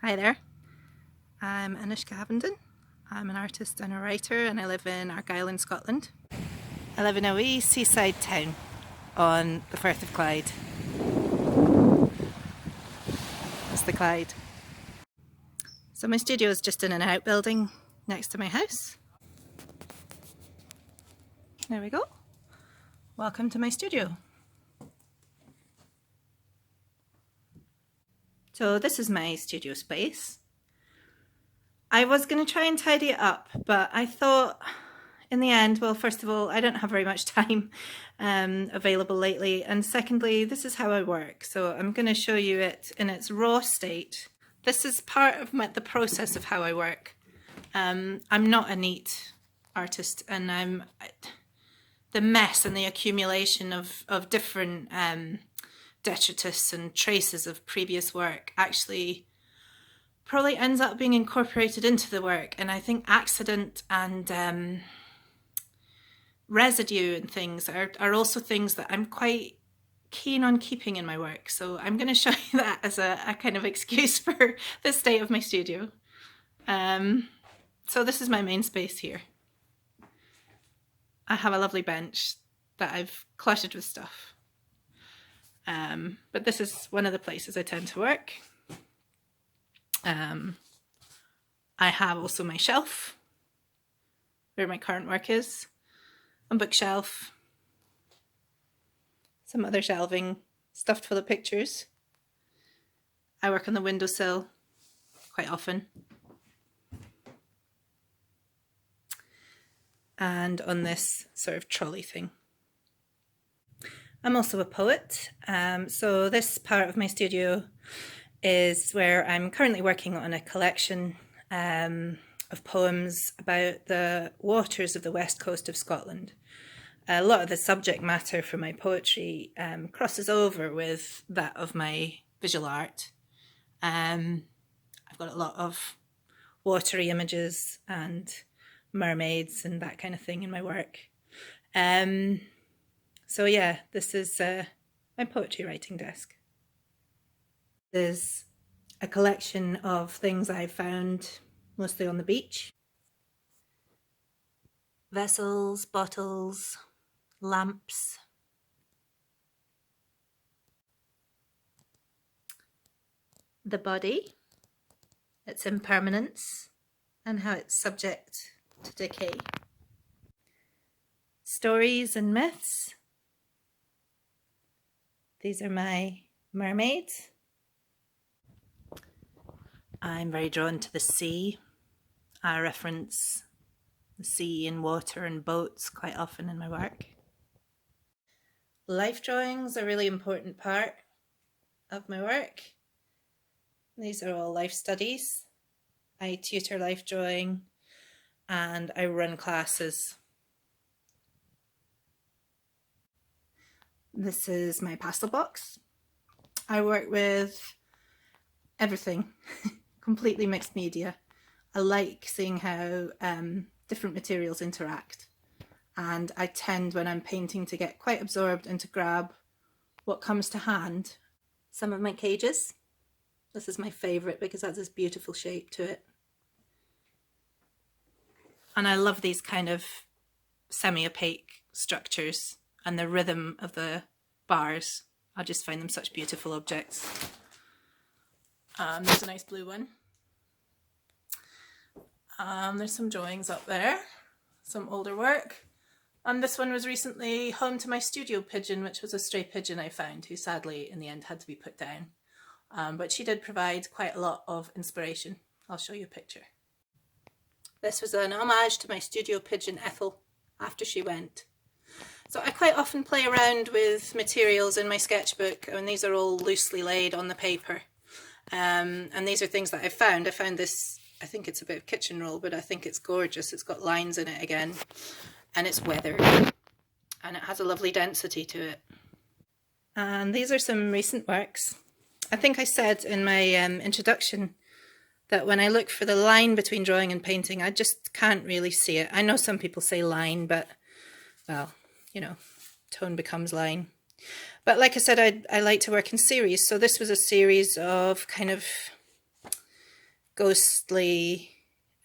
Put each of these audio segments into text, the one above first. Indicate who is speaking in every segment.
Speaker 1: Hi there, I'm Anoushka Havinden. I'm an artist and a writer and I live in Argyll in Scotland. I live in a wee seaside town on the Firth of Clyde. That's the Clyde. So my studio is just in an outbuilding next to my house. There we go. Welcome to my studio. So this is my studio space. I was going to try and tidy it up, but I thought in the end, well, first of all, I don't have very much time available lately. And secondly, this is how I work. So I'm going to show you it in its raw state. This is part of the process of how I work. I'm not a neat artist, and the mess and the accumulation of different detritus and traces of previous work actually probably ends up being incorporated into the work. And I think accident and residue and things are also things that I'm quite keen on keeping in my work. So I'm going to show you that as a kind of excuse for the state of my studio. So this is my main space here. I have a lovely bench that I've cluttered with stuff. But this is one of the places I tend to work. I have also my shelf, where my current work is, a bookshelf, some other shelving stuffed full of pictures. I work on the windowsill quite often. And on this sort of trolley thing. I'm also a poet, so this part of my studio is where I'm currently working on a collection of poems about the waters of the west coast of Scotland. A lot of the subject matter for my poetry crosses over with that of my visual art. I've got a lot of watery images and mermaids and that kind of thing in my work. So yeah, this is my poetry writing desk. There's a collection of things I found mostly on the beach. Vessels, bottles, lamps. The body, its impermanence, and how it's subject to decay. Stories and myths. These are my mermaids. I'm very drawn to the sea. I reference the sea and water and boats quite often in my work. Life drawings are a really important part of my work. These are all life studies. I tutor life drawing and I run classes. This is my pastel box. I work with everything, completely mixed media. I like seeing how different materials interact, and I tend, when I'm painting, to get quite absorbed and to grab what comes to hand. Some of my cages. This is my favourite because it has this beautiful shape to it. And I love these kind of semi-opaque structures and the rhythm of the bars. I just find them such beautiful objects. There's a nice blue one. There's some drawings up there, some older work. And this one was recently home to my studio pigeon, which was a stray pigeon I found, who sadly in the end had to be put down. But she did provide quite a lot of inspiration. I'll show you a picture. This was an homage to my studio pigeon Ethel after she went. So I quite often play around with materials in my sketchbook, and these are all loosely laid on the paper. And these are things that I found. I found this, I think it's a bit of kitchen roll, but I think it's gorgeous. It's got lines in it again, and it's weathered, and it has a lovely density to it. And these are some recent works. I think I said in my introduction that when I look for the line between drawing and painting, I just can't really see it. I know some people say line, but, well, you know, tone becomes line. But like I said, I like to work in series. So this was a series of kind of ghostly,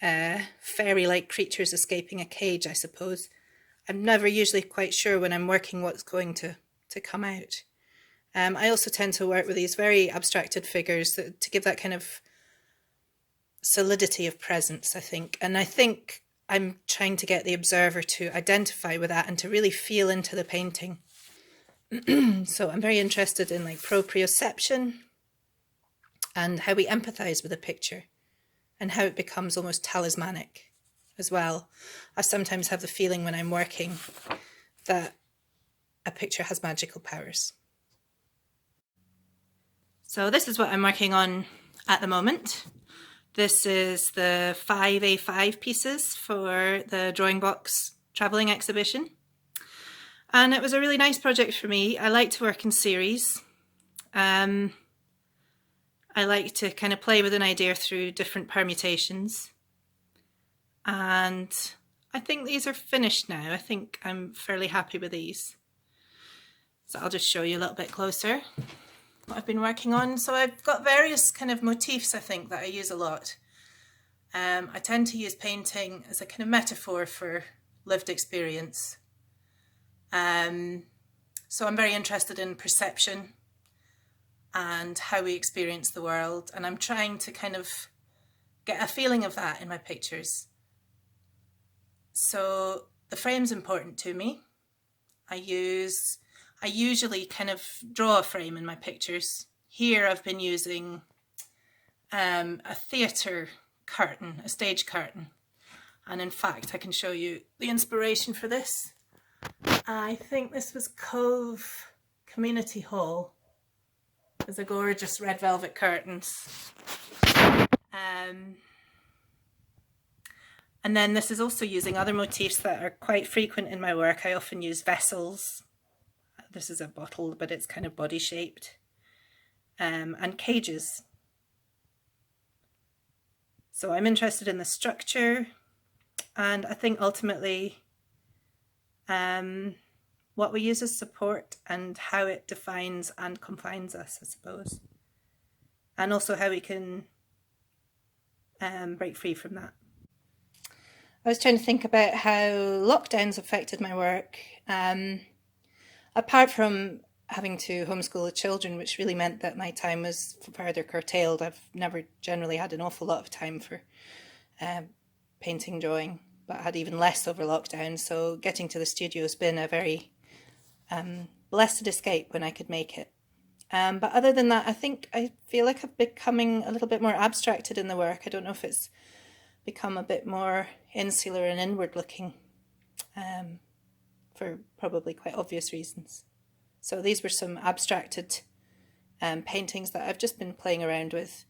Speaker 1: fairy-like creatures escaping a cage, I suppose. I'm never usually quite sure when I'm working what's going to come out. I also tend to work with these very abstracted figures to give that kind of solidity of presence, I think. And I think I'm trying to get the observer to identify with that and to really feel into the painting. So I'm very interested in like proprioception and how we empathize with a picture and how it becomes almost talismanic as well. I sometimes have the feeling when I'm working that a picture has magical powers. So this is what I'm working on at the moment. This is the 5A5 pieces for the Drawing Box travelling exhibition. And it was a really nice project for me. I like to work in series. I like to kind of play with an idea through different permutations. And I think these are finished now. I think I'm fairly happy with these. So I'll just show you a little bit closer what I've been working on. So I've got various kind of motifs, I think, that I use a lot. I tend to use painting as a kind of metaphor for lived experience. So I'm very interested in perception and how we experience the world. And I'm trying to kind of get a feeling of that in my pictures. So the frame's important to me. I usually kind of draw a frame in my pictures. Here I've been using a theatre curtain, a stage curtain. And in fact, I can show you the inspiration for this. I think this was Cove Community Hall. There's a gorgeous red velvet curtains. And then this is also using other motifs that are quite frequent in my work. I often use vessels. This is a bottle, but it's kind of body shaped. And cages. So I'm interested in the structure, and I think ultimately what we use as support and how it defines and confines us, I suppose. And also how we can break free from that. I was trying to think about how lockdowns affected my work. Apart from having to homeschool the children, which really meant that my time was further curtailed, I've never generally had an awful lot of time for painting, drawing, but I had even less over lockdown. So getting to the studio has been a very blessed escape when I could make it. But other than that, I feel like I'm becoming a little bit more abstracted in the work. I don't know if it's become a bit more insular and inward looking for probably quite obvious reasons. So these were some abstracted paintings that I've just been playing around with.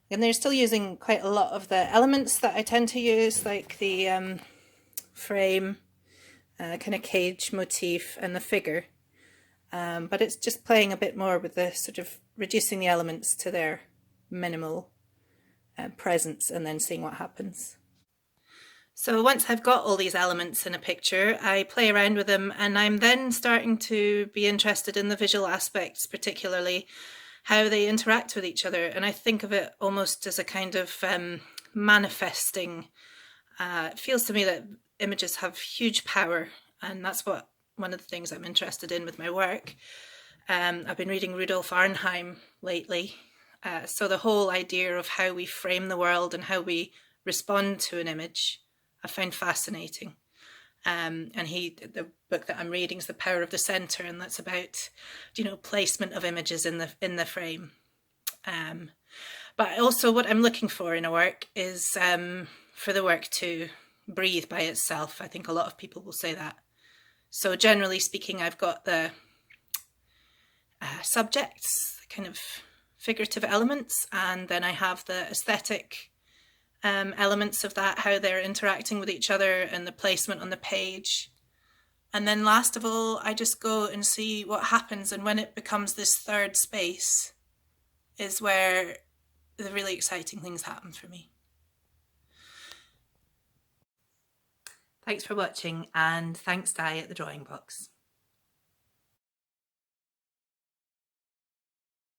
Speaker 1: And they're still using quite a lot of the elements that I tend to use, like the frame, kind of cage motif and the figure. But it's just playing a bit more with the sort of reducing the elements to their minimal presence and then seeing what happens. So once I've got all these elements in a picture, I play around with them, and I'm then starting to be interested in the visual aspects, particularly how they interact with each other. And I think of it almost as a kind of manifesting. It feels to me that images have huge power, and that's one of the things I'm interested in with my work. I've been reading Rudolf Arnheim lately. So the whole idea of how we frame the world and how we respond to an image, I find fascinating. And the book that I'm reading is The Power of the Centre, and that's about, placement of images in the frame. But also what I'm looking for in a work is for the work to breathe by itself. I think a lot of people will say that. So generally speaking, I've got the subjects, kind of figurative elements, and then I have the aesthetic elements of that, how they're interacting with each other and the placement on the page. And then last of all, I just go and see what happens, and when it becomes this third space is where the really exciting things happen for me. Thanks for watching, and thanks Di at the Drawing Box.